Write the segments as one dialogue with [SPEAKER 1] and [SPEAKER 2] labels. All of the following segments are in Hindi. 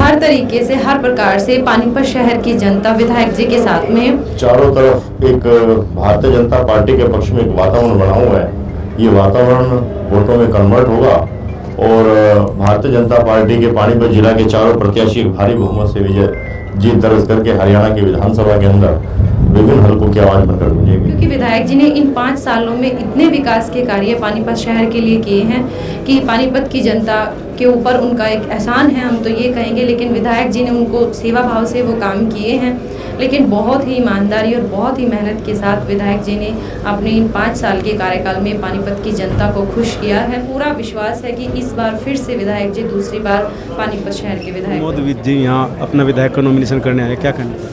[SPEAKER 1] हर तरीके से, हर प्रकार से पानीपत शहर की जनता विधायक जी के साथ में है।
[SPEAKER 2] चारों तरफ एक भारतीय जनता पार्टी के पक्ष में एक वातावरण बना हुआ है। ये वातावरण वोटों में कन्वर्ट होगा और भारतीय जनता पार्टी के पानीपत जिला के चारों प्रत्याशी एक भारी बहुमत से विजय जीत दर्ज करके हरियाणा की विधानसभा के अंदर विभिन्न हलकों की आवाज बनकर गूंजेगी।
[SPEAKER 1] क्योंकि विधायक जी ने इन 5 सालों में इतने विकास के कार्य पानीपत शहर के लिए किए हैं कि पानीपत की जनता के ऊपर उनका एक एहसान है, हम तो ये कहेंगे। लेकिन विधायक जी ने उनको सेवा भाव से वो काम किए हैं, लेकिन बहुत ही ईमानदारी और बहुत ही मेहनत के साथ विधायक जी ने अपने इन 5 साल के कार्यकाल में पानीपत की जनता को खुश किया है। पूरा विश्वास है कि इस बार फिर से विधायक जी दूसरी बार पानीपत शहर के विधायक।
[SPEAKER 3] मोदी जी यहाँ अपना विधायक का नॉमिनेशन करने आए, क्या करना?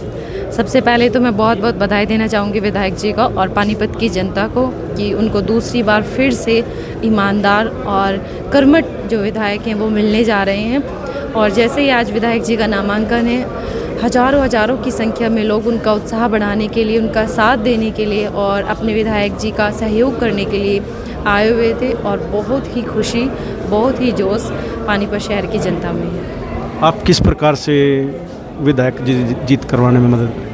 [SPEAKER 1] सबसे पहले तो मैं बहुत बहुत बधाई देना चाहूँगी विधायक जी को और पानीपत की जनता को कि उनको दूसरी बार फिर से ईमानदार और कर्मठ जो विधायक हैं वो मिलने जा रहे हैं। और जैसे ही आज विधायक जी का नामांकन है, हजारों की संख्या में लोग उनका उत्साह बढ़ाने के लिए, उनका साथ देने के लिए और अपने विधायक जी का सहयोग करने के लिए आए हुए थे। और बहुत ही खुशी, बहुत ही जोश पानीपत शहर की जनता में है।
[SPEAKER 3] आप किस प्रकार से विधायक जीत करवाने में मदद करें?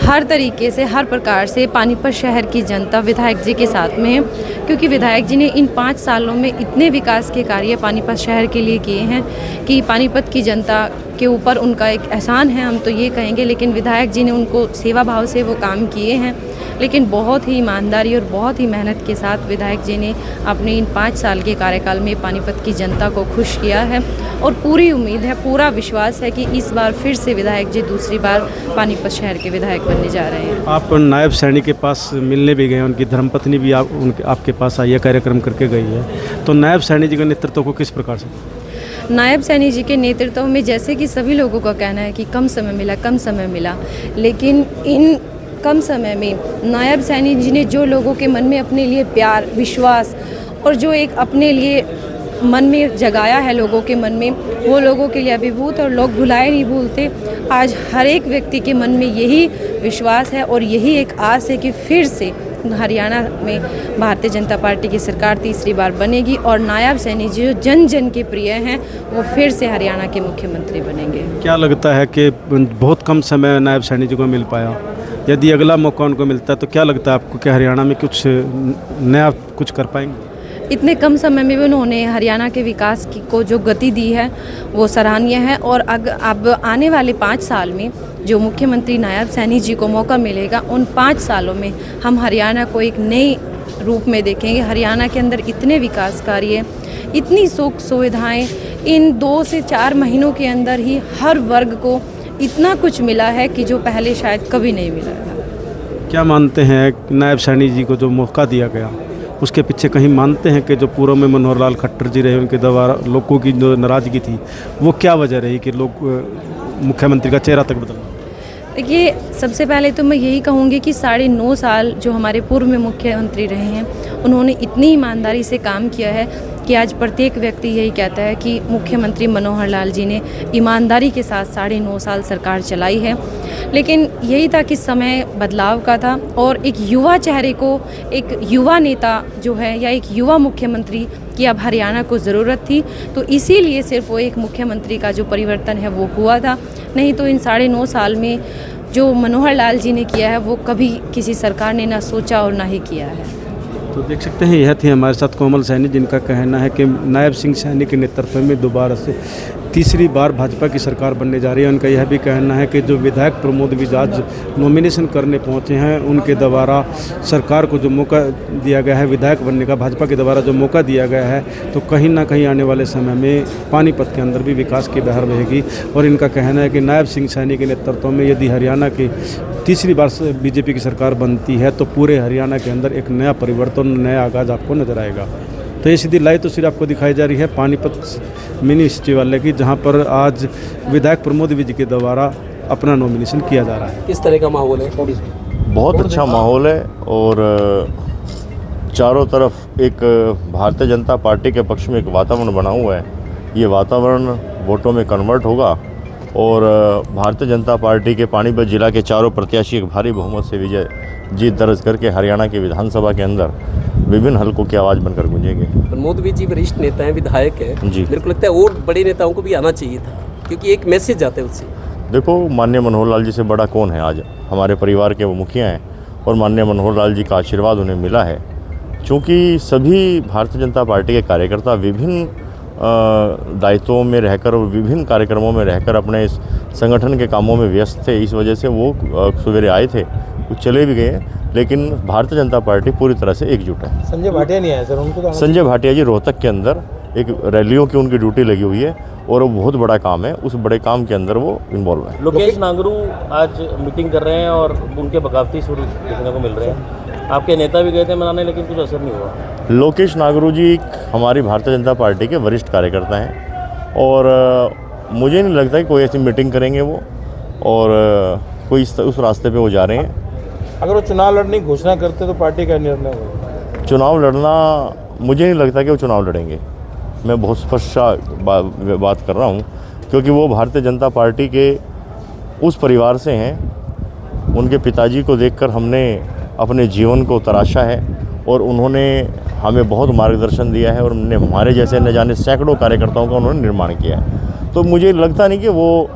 [SPEAKER 1] हर तरीके से, हर प्रकार से पानीपत शहर की जनता विधायक जी के साथ में है। क्योंकि विधायक जी ने इन 5 सालों में इतने विकास के कार्य पानीपत शहर के लिए किए हैं कि पानीपत की जनता के ऊपर उनका एक एहसान है, हम तो ये कहेंगे। लेकिन विधायक जी ने उनको सेवा भाव से वो काम किए हैं, लेकिन बहुत ही ईमानदारी और बहुत ही मेहनत के साथ विधायक जी ने अपने इन 5 साल के कार्यकाल में पानीपत की जनता को खुश किया है। और पूरी उम्मीद है, पूरा विश्वास है कि इस बार फिर से विधायक जी दूसरी बार पानीपत शहर के विधायक बनने जा रहे हैं।
[SPEAKER 3] आप नायब सैनी के पास मिलने भी गए, उनकी धर्मपत्नी भी आपके पास आई है, कार्यक्रम करके गई है। तो नायब सैनी जी के नेतृत्व को किस प्रकार से?
[SPEAKER 1] नायब सैनी जी के नेतृत्व में जैसे कि सभी लोगों का कहना है कि कम समय मिला, लेकिन इन कम समय में नायब सैनी जी ने जो लोगों के मन में अपने लिए प्यार, विश्वास और जो एक अपने लिए मन में जगाया है लोगों के मन में, वो लोगों के लिए अभिभूत और लोग भुलाए नहीं भूलते। आज हर एक व्यक्ति के मन में यही विश्वास है और यही एक आस है कि फिर से हरियाणा में भारतीय जनता पार्टी की सरकार तीसरी बार बनेगी और नायब सैनी जी जो जन जन के प्रिय हैं वो फिर से हरियाणा के मुख्यमंत्री बनेंगे।
[SPEAKER 3] क्या लगता है कि बहुत कम समय नायब सैनी जी को मिल पाया, यदि अगला मौका उनको मिलता है तो क्या लगता है आपको कि हरियाणा में कुछ नया कुछ कर पाएंगे?
[SPEAKER 1] इतने कम समय में भी उन्होंने हरियाणा के विकास को जो गति दी है वो सराहनीय है। और अब आने वाले 5 साल में जो मुख्यमंत्री नायब सैनी जी को मौका मिलेगा, उन 5 सालों में हम हरियाणा को एक नई रूप में देखेंगे। हरियाणा के अंदर इतने विकास कार्य, इतनी सुख सुविधाएं, इन 2 से 4 महीनों के अंदर ही हर वर्ग को इतना कुछ मिला है कि जो पहले शायद कभी नहीं मिला था।
[SPEAKER 3] क्या मानते हैं नायब सैनी जी को जो मौका दिया गया उसके पीछे कहीं मानते हैं कि जो पूर्व में मनोहर लाल खट्टर जी रहे, उनके द्वारा लोगों की जो नाराज़गी थी वो क्या वजह रही कि लोग मुख्यमंत्री का चेहरा तक बदला?
[SPEAKER 1] देखिए, सबसे पहले तो मैं यही कहूँगी कि 9.5 साल जो हमारे पूर्व में मुख्यमंत्री रहे हैं, उन्होंने इतनी ईमानदारी से काम किया है कि आज प्रत्येक व्यक्ति यही कहता है कि मुख्यमंत्री मनोहर लाल जी ने ईमानदारी के साथ 9.5 साल सरकार चलाई है। लेकिन यही था कि समय बदलाव का था और एक युवा चेहरे को, एक युवा नेता जो है या एक युवा मुख्यमंत्री की अब हरियाणा को ज़रूरत थी। तो इसीलिए सिर्फ वो एक मुख्यमंत्री का जो परिवर्तन है वो हुआ था, नहीं तो इन 9.5 साल में जो मनोहर लाल जी ने किया है वो कभी किसी सरकार ने ना सोचा और ना ही किया है।
[SPEAKER 3] तो देख सकते हैं यह थी हमारे साथ कोमल सैनी, जिनका कहना है कि नायब सिंह सैनी के नेतृत्व में दोबारा से तीसरी बार भाजपा की सरकार बनने जा रही है। उनका यह भी कहना है कि जो विधायक प्रमोद विजाज नॉमिनेशन करने पहुंचे हैं, उनके द्वारा सरकार को जो मौका दिया गया है विधायक बनने का, भाजपा के द्वारा जो मौका दिया गया है, तो कहीं ना कहीं आने वाले समय में पानीपत के अंदर भी विकास की बहर बहेगी। और इनका कहना है कि नायब सिंह सैनी के नेतृत्व में यदि हरियाणा की तीसरी बार बीजेपी की सरकार बनती है तो पूरे हरियाणा के अंदर एक नया परिवर्तन, नया आगाज़ आपको नजर आएगा। तो ये सीधी लाइव तस्वीर आपको दिखाई जा रही है पानीपत मिनी सचिवालय की, जहां पर आज विधायक प्रमोद विज के द्वारा अपना नॉमिनेशन किया जा रहा है।
[SPEAKER 4] किस तरह का माहौल है?
[SPEAKER 2] बहुत अच्छा माहौल है और चारों तरफ एक भारतीय जनता पार्टी के पक्ष में एक वातावरण बना हुआ है। ये वातावरण वोटों में कन्वर्ट होगा और भारतीय जनता पार्टी के पानीपत जिला के चारों प्रत्याशी एक भारी बहुमत से विजय जीत दर्ज करके हरियाणा की विधानसभा के अंदर विभिन्न हलकों की आवाज़ बनकर गूंजेगी।
[SPEAKER 4] प्रमोद विज जी वरिष्ठ नेता हैं, विधायक हैं
[SPEAKER 2] जी।
[SPEAKER 4] मेरे को लगता है और बड़े नेताओं को भी आना चाहिए था। क्योंकि एक मैसेज आता है उससे।
[SPEAKER 2] देखो, माननीय मनोहर लाल जी से बड़ा कौन है आज? हमारे परिवार के वो मुखिया हैं और माननीय मनोहर लाल जी का आशीर्वाद उन्हें मिला है। क्योंकि सभी भारतीय जनता पार्टी के कार्यकर्ता विभिन्न दायित्वों में रहकर और विभिन्न कार्यक्रमों में रहकर अपने इस संगठन के कामों में व्यस्त थे। इस वजह से वो सवेरे आए थे, कुछ चले भी गए, लेकिन भारतीय जनता पार्टी पूरी तरह से एकजुट है।
[SPEAKER 5] संजय भाटिया नहीं आए सर, उनको तो
[SPEAKER 2] संजय भाटिया जी रोहतक के अंदर एक रैलियों की उनकी ड्यूटी लगी हुई है और वो बहुत बड़ा काम है, उस बड़े काम के अंदर वो इन्वॉल्व है।
[SPEAKER 6] लोकेश नांगरू आज मीटिंग कर रहे हैं और उनके बगावती सुर देखने को मिल रहे हैं। आपके नेता भी गए थे मनाने, लेकिन कुछ असर नहीं हुआ। लोकेश नांगरू जी हमारी भारतीय जनता पार्टी के वरिष्ठ कार्यकर्ता हैं और मुझे नहीं लगता कि कोई ऐसी मीटिंग करेंगे वो, और कोई उस रास्ते पे वो जा रहे हैं।
[SPEAKER 5] अगर वो चुनाव लड़ने की घोषणा करते तो पार्टी का निर्णय होगा।
[SPEAKER 2] चुनाव लड़ना, मुझे नहीं लगता कि वो चुनाव लड़ेंगे। मैं बहुत स्पष्ट बात कर रहा हूँ, क्योंकि वो भारतीय जनता पार्टी के उस परिवार से हैं। उनके पिताजी को देखकर हमने अपने जीवन को तराशा है और उन्होंने हमें बहुत मार्गदर्शन दिया है और उन्होंने हमारे जैसे न जाने सैकड़ों कार्यकर्ताओं का उन्होंने निर्माण किया है। तो मुझे लगता नहीं कि वो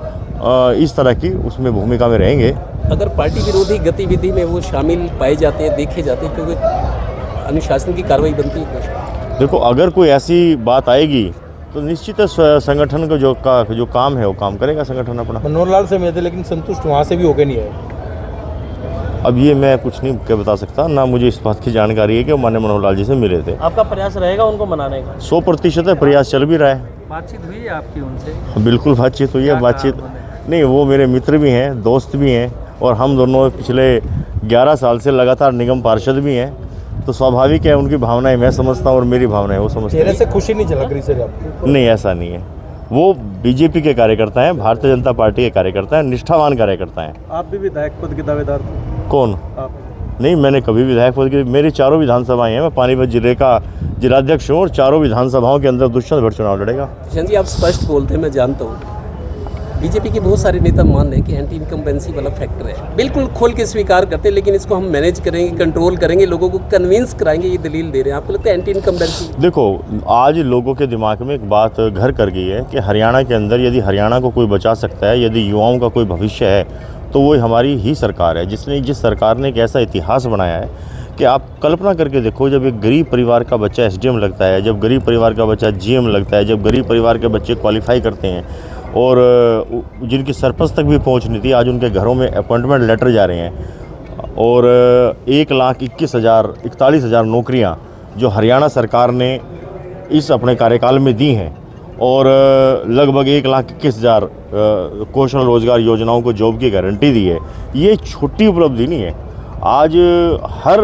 [SPEAKER 2] इस तरह की उसमें भूमिका में रहेंगे।
[SPEAKER 4] अगर पार्टी विरोधी गतिविधि में वो शामिल पाए जाते हैं, देखे जाते हैं, क्योंकि अनुशासन की कार्रवाई बनती है।
[SPEAKER 2] देखो, अगर कोई ऐसी बात आएगी तो निश्चित है संगठन को जो काम है वो काम करेगा संगठन अपना।
[SPEAKER 5] मनोहर लाल से मिले थे लेकिन संतुष्ट वहाँ से भी होके नहीं आए।
[SPEAKER 2] अब ये मैं कुछ नहीं क्या बता सकता, ना मुझे इस बात की जानकारी है कि वो माननीय मनोहर लाल जी से मिले थे।
[SPEAKER 6] आपका प्रयास रहेगा उनको मनाने का?
[SPEAKER 2] 100% है, प्रयास चल भी रहा है।
[SPEAKER 6] बातचीत हुई है आपकी उनसे?
[SPEAKER 2] बिल्कुल बातचीत हुई है। बातचीत नहीं, वो मेरे मित्र भी हैं, दोस्त भी हैं और हम दोनों पिछले 11 साल से लगातार निगम पार्षद भी हैं। तो स्वाभाविक है, उनकी भावनाएं मैं समझता हूँ और मेरी भावनाएं वो समझते हैं।
[SPEAKER 5] चेहरे से खुशी नहीं झलक रही सर आपको?
[SPEAKER 2] नहीं, ऐसा नहीं है। वो बीजेपी के कार्यकर्ता हैं, भारतीय जनता पार्टी के कार्यकर्ता हैं, निष्ठावान कार्यकर्ता हैं।
[SPEAKER 3] आप भी विधायक पद के दावेदार थे?
[SPEAKER 2] कौन?
[SPEAKER 3] आप?
[SPEAKER 2] नहीं, मैंने कभी विधायक पद की, मेरी 4 विधानसभाएं हैं। मैं पानीपत जिले का जिलाध्यक्ष हूँ और 4 विधानसभाओं के अंदर दुष्यंत भट्ट चुनाव लड़ेगा।
[SPEAKER 4] किशन जी, आप स्पष्ट बोलते हैं, मैं जानता हूँ। बीजेपी के बहुत सारे नेता मान रहे हैं कि एंटी इनकम्बेंसी वाला फैक्टर है, बिल्कुल खोल के स्वीकार करते हैं, लेकिन इसको हम मैनेज करेंगे, कंट्रोल करेंगे, लोगों को कन्विंस कराएंगे, ये दलील दे रहे हैं। आपको लगता है एंटी इनकम्बेंसी?
[SPEAKER 2] देखो, आज लोगों के दिमाग में एक बात घर कर गई है कि हरियाणा के अंदर यदि हरियाणा को कोई बचा सकता है, यदि युवाओं का कोई भविष्य है, तो वो हमारी ही सरकार है। जिस सरकार ने एक ऐसा इतिहास बनाया है कि आप कल्पना करके देखो, जब एक गरीब परिवार का बच्चा SDM लगता है, जब गरीब परिवार का बच्चा GM लगता है, जब गरीब परिवार के बच्चे क्वालिफाई करते हैं और जिनकी सरपंच तक भी पहुंच नहीं थी, आज उनके घरों में अपॉइंटमेंट लेटर जा रहे हैं और 1,41,000 नौकरियां जो हरियाणा सरकार ने इस अपने कार्यकाल में दी हैं और लगभग 1,21,000 कौशल रोजगार योजनाओं को जॉब की गारंटी दी है। ये छोटी उपलब्धि नहीं है। आज हर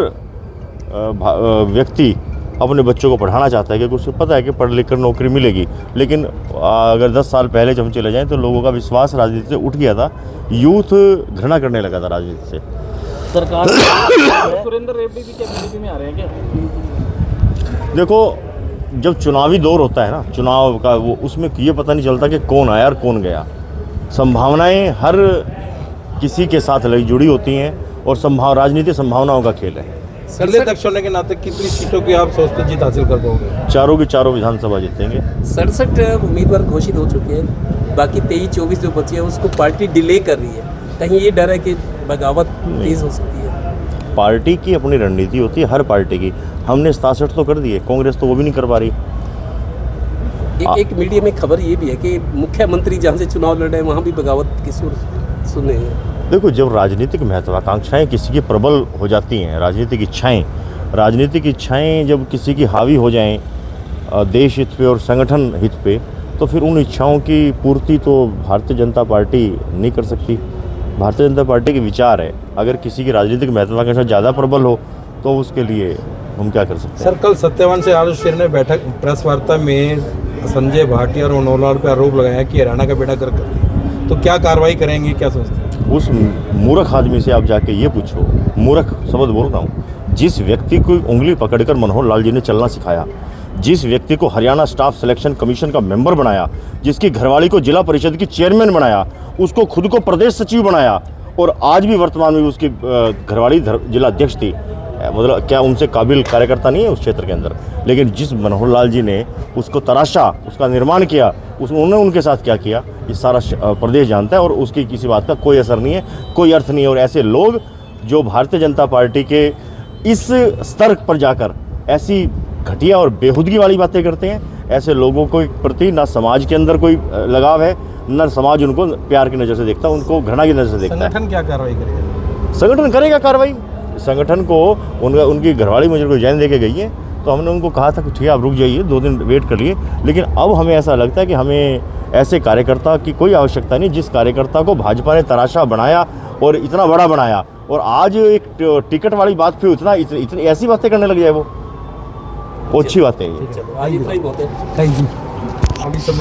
[SPEAKER 2] व्यक्ति अपने बच्चों को पढ़ाना चाहता है, क्योंकि उसे पता है कि पढ़ लिख कर नौकरी मिलेगी। लेकिन अगर 10 साल पहले जब हम चले जाएं तो लोगों का विश्वास राजनीति से उठ गया था, यूथ घृणा करने लगा था राजनीति से।
[SPEAKER 6] सरकार सुरेंद्र रेड्डी भी क्या बीजेपी में आ रहे हैं क्या?
[SPEAKER 2] देखो, जब चुनावी दौर होता है ना, चुनाव का, वो उसमें ये पता नहीं चलता कि कौन आया और कौन गया। संभावनाएं हर किसी के साथ जुड़ी होती हैं और राजनीति संभावनाओं का खेल है।
[SPEAKER 5] जिलाध्यक्ष होने के नाते कितनी सीटों की आप सोचते जीत हासिल कर पाओगे?
[SPEAKER 2] 4 की 4 विधानसभा जीतेंगे।
[SPEAKER 4] 67 उम्मीदवार घोषित हो चुके हैं, बाकी 23-24 जो बचे हैं उसको पार्टी डिले कर रही है। कहीं ये डर है कि बगावत तेज हो सकती है?
[SPEAKER 2] पार्टी की अपनी रणनीति होती है, हर पार्टी की। हमने 67 तो कर दिए, कांग्रेस तो वो भी नहीं कर पा रही।
[SPEAKER 4] एक मीडिया में खबर ये भी है कि मुख्यमंत्री जहाँ से चुनाव लड़ रहे हैं वहाँ भी बगावत की सुर सुने हैं।
[SPEAKER 2] देखो, जब राजनीतिक महत्वाकांक्षाएं किसी की प्रबल हो जाती हैं, राजनीतिक इच्छाएं जब किसी की हावी हो जाएं देश हित पे और संगठन हित पे, तो फिर उन इच्छाओं की पूर्ति तो भारतीय जनता पार्टी नहीं कर सकती। भारतीय जनता पार्टी के विचार है, अगर किसी की राजनीतिक महत्वाकांक्षा ज़्यादा प्रबल हो तो उसके लिए हम क्या कर सकते हैं।
[SPEAKER 5] सर, कल सत्यवान से आलोक शेर ने बैठक प्रेस वार्ता में संजय भाटिया और मनोहर लाल पर आरोप लगाया कि हरियाणा का बेड़ा गर्क कर दिया, तो क्या कार्रवाई करेंगे, क्या सोचते हैं?
[SPEAKER 2] उस मूर्ख आदमी से आप जाके ये पूछो, मूर्ख शब्द बोल रहा हूँ, जिस व्यक्ति को उंगली पकड़कर मनोहर लाल जी ने चलना सिखाया, जिस व्यक्ति को हरियाणा स्टाफ सिलेक्शन कमीशन का मेंबर बनाया, जिसकी घरवाली को जिला परिषद की चेयरमैन बनाया, उसको खुद को प्रदेश सचिव बनाया और आज भी वर्तमान में उसकी घरवाली जिला अध्यक्ष थी, मतलब क्या उनसे काबिल कार्यकर्ता नहीं है उस क्षेत्र के अंदर? लेकिन जिस मनोहर लाल जी ने उसको तराशा, उसका निर्माण किया, उन्होंने उनके साथ क्या किया ये सारा प्रदेश जानता है, और उसकी किसी बात का कोई असर नहीं है, कोई अर्थ नहीं है। और ऐसे लोग जो भारतीय जनता पार्टी के इस स्तर पर जाकर ऐसी घटिया और बेहुदगी वाली बातें करते हैं, ऐसे लोगों को प्रति ना समाज के अंदर कोई लगाव है, ना समाज उनको प्यार की नज़र से देखता है, उनको घृणा की नज़र से देखता है।
[SPEAKER 5] संगठन क्या कार्रवाई करेगा?
[SPEAKER 2] संगठन करेगा कार्रवाई। संगठन को उनकी घरवाली मुझे को जैन दे के गई है, तो हमने उनको कहा था कि ठीक है आप रुक जाइए, 2 दिन वेट कर लिए। लेकिन अब हमें ऐसा लगता है कि हमें ऐसे कार्यकर्ता की कोई आवश्यकता नहीं, जिस कार्यकर्ता को भाजपा ने तराशा बनाया और इतना बड़ा बनाया, और आज एक टिकट वाली बात पे इतनी ऐसी बातें करने लग जाए, वो अच्छी बात है।
[SPEAKER 4] चलो आज इतना ही बहुत है।
[SPEAKER 5] Thank you.